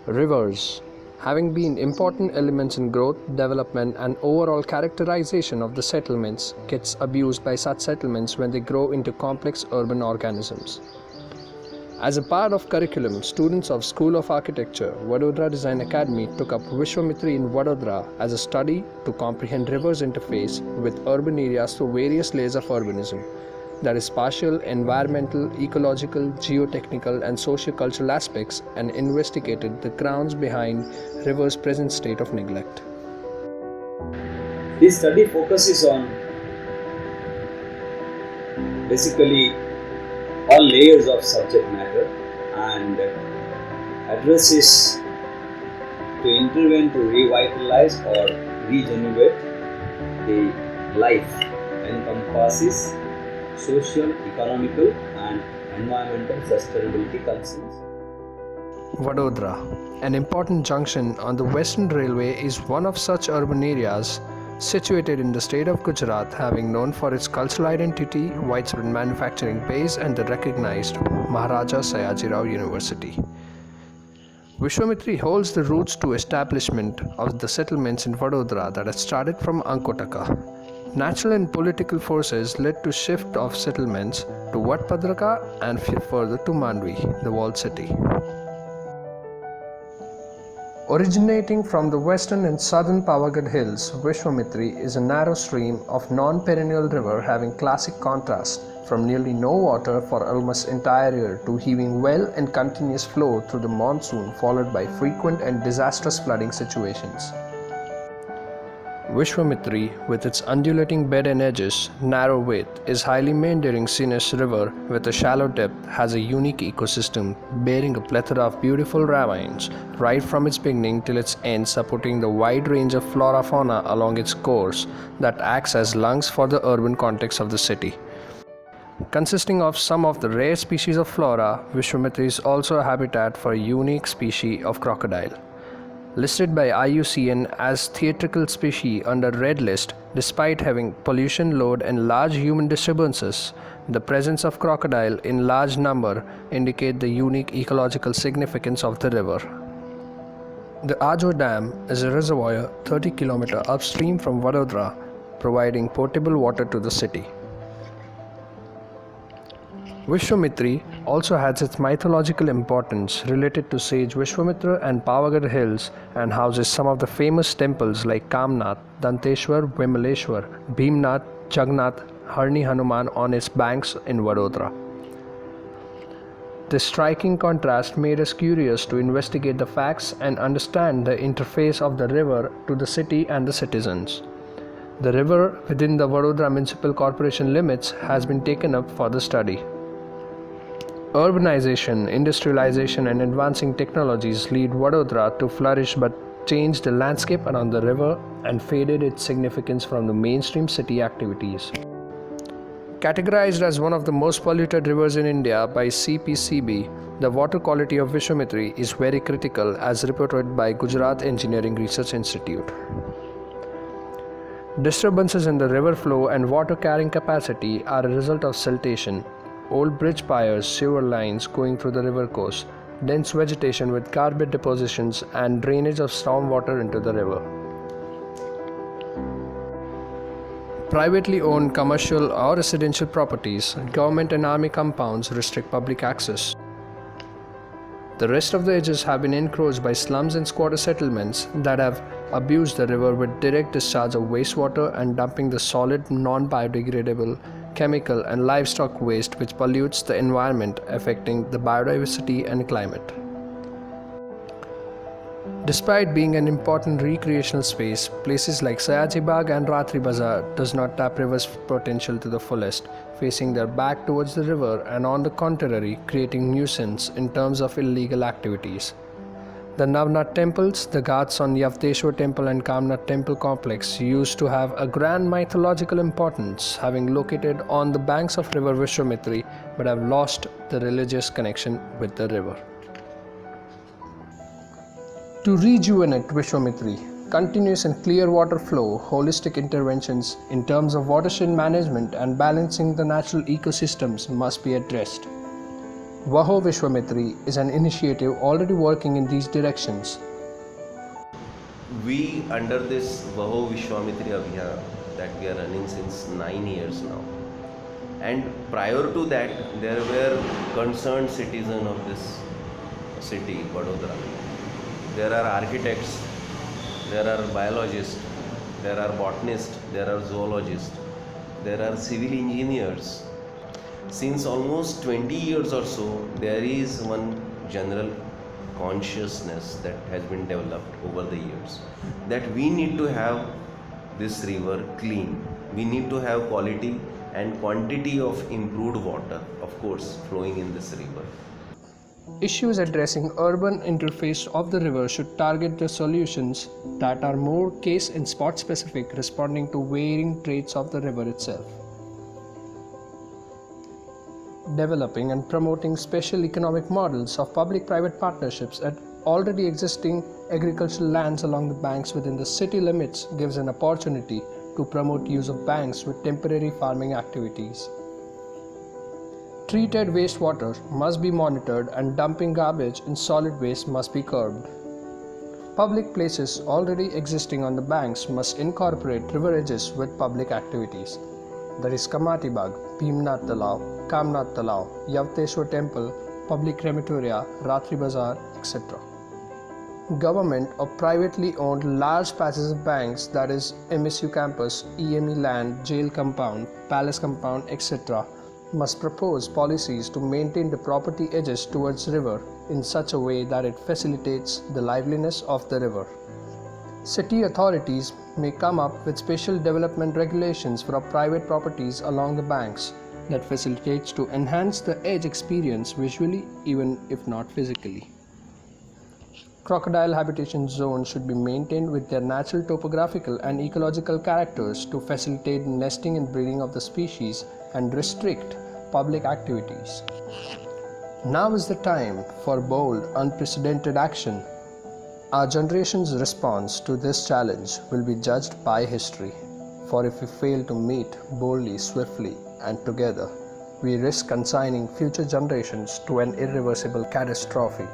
Rivers, having been important elements in growth, development, and overall characterization of the settlements, gets abused by such settlements when they grow into complex urban organisms. As a part of curriculum, students of School of Architecture, Vadodara Design Academy took up VISHWAMITRI in Vadodara as a study to comprehend rivers' interface with urban areas through various layers of urbanism, that is spatial, environmental, ecological, geotechnical and socio-cultural aspects, and investigated the grounds behind rivers' present state of neglect. This study focuses on basically all layers of subject matter and addresses to intervene to revitalize or regenerate the life, encompasses social, economical and environmental sustainability concerns. Vadodara, an important junction on the Western Railway, is one of such urban areas situated in the state of Gujarat, having known for its cultural identity, widespread manufacturing base and the recognized Maharaja Sayajirao University. VISHWAMITRI holds the roots to establishment of the settlements in Vadodara that had started from Ankotaka. Natural and political forces led to shift of settlements to Vatpadraka and further to Mandvi, the walled city. Originating from the western and southern Pavagadh hills, VISHWAMITRI is a narrow stream of non-perennial river having classic contrast from nearly no water for almost entire year to heaving well and continuous flow through the monsoon, followed by frequent and disastrous flooding situations. VISHWAMITRI, with its undulating bed and edges, narrow width, is highly meandering scenic river with a shallow depth, has a unique ecosystem bearing a plethora of beautiful ravines right from its beginning till its end, supporting the wide range of flora fauna along its course that acts as lungs for the urban context of the city. Consisting of some of the rare species of flora, VISHWAMITRI is also a habitat for a unique species of crocodile. Listed by IUCN as theatrical species under Red List, despite having pollution load and large human disturbances, the presence of crocodile in large number indicate the unique ecological significance of the river. The Ajo Dam is a reservoir 30 km upstream from Vadodara, providing potable water to the city. VISHWAMITRI also has its mythological importance related to sage Vishwamitra and Pavagadh hills and houses some of the famous temples like Kamnath, Danteshwar, Vimaleshwar, Bhimnath, Jagannath, Harni Hanuman on its banks in Vadodara. This striking contrast made us curious to investigate the facts and understand the interface of the river to the city and the citizens. The river within the Vadodara Municipal Corporation limits has been taken up for the study. Urbanization, industrialization and advancing technologies lead Vadodara to flourish but changed the landscape around the river and faded its significance from the mainstream city activities. Categorized as one of the most polluted rivers in India by CPCB, the water quality of VISHWAMITRI is very critical as reported by Gujarat Engineering Research Institute. Disturbances in the river flow and water carrying capacity are a result of siltation, old bridge piers, sewer lines going through the river course, dense vegetation with garbage depositions and drainage of storm water into the river. Privately owned commercial or residential properties, government and army compounds restrict public access. The rest of the edges have been encroached by slums and squatter settlements that have abused the river with direct discharge of wastewater and dumping the solid, non-biodegradable chemical and livestock waste which pollutes the environment, affecting the biodiversity and climate. Despite being an important recreational space, places like Sayaji Bagh and Ratri Bazaar does not tap river's potential to the fullest, facing their back towards the river and on the contrary creating nuisance in terms of illegal activities. The Navnath temples, the Ghats on Yavdeshwar temple and Kamnath temple complex used to have a grand mythological importance, having located on the banks of river VISHWAMITRI but have lost the religious connection with the river. To rejuvenate VISHWAMITRI, continuous and clear water flow, holistic interventions in terms of watershed management and balancing the natural ecosystems must be addressed. VISHWAMITRI is an initiative already working in these directions. We, under this VISHWAMITRI Abhiyan that we are running since 9 years now, and prior to that there were concerned citizens of this city, Vadodara. There are architects, there are biologists, there are botanists, there are zoologists, there are civil engineers. Since almost 20 years or so, there is one general consciousness that has been developed over the years that we need to have this river clean. We need to have quality and quantity of improved water, of course, flowing in this river. Issues addressing urban interface of the river should target the solutions that are more case and spot specific, responding to varying traits of the river itself. Developing and promoting special economic models of public-private partnerships at already existing agricultural lands along the banks within the city limits gives an opportunity to promote use of banks with temporary farming activities. Treated wastewater must be monitored and dumping garbage and solid waste must be curbed. Public places already existing on the banks must incorporate river edges with public activities. That is Kamati Bagh, Bhimnath Talav, Kamnath Talav, Yavteshwar Temple, public crematoria, Ratri Bazaar, etc. Government or privately owned large patches of banks, that is MSU campus, EME land, jail compound, palace compound, etc. must propose policies to maintain the property edges towards river in such a way that it facilitates the liveliness of the river. City authorities may come up with special development regulations for private properties along the banks that facilitates to enhance the edge experience visually even if not physically. Crocodile habitation zones should be maintained with their natural topographical and ecological characters to facilitate nesting and breeding of the species and restrict public activities. Now is the time for bold, unprecedented action. Our generation's response to this challenge will be judged by history, for if we fail to meet boldly, swiftly, and together, we risk consigning future generations to an irreversible catastrophe.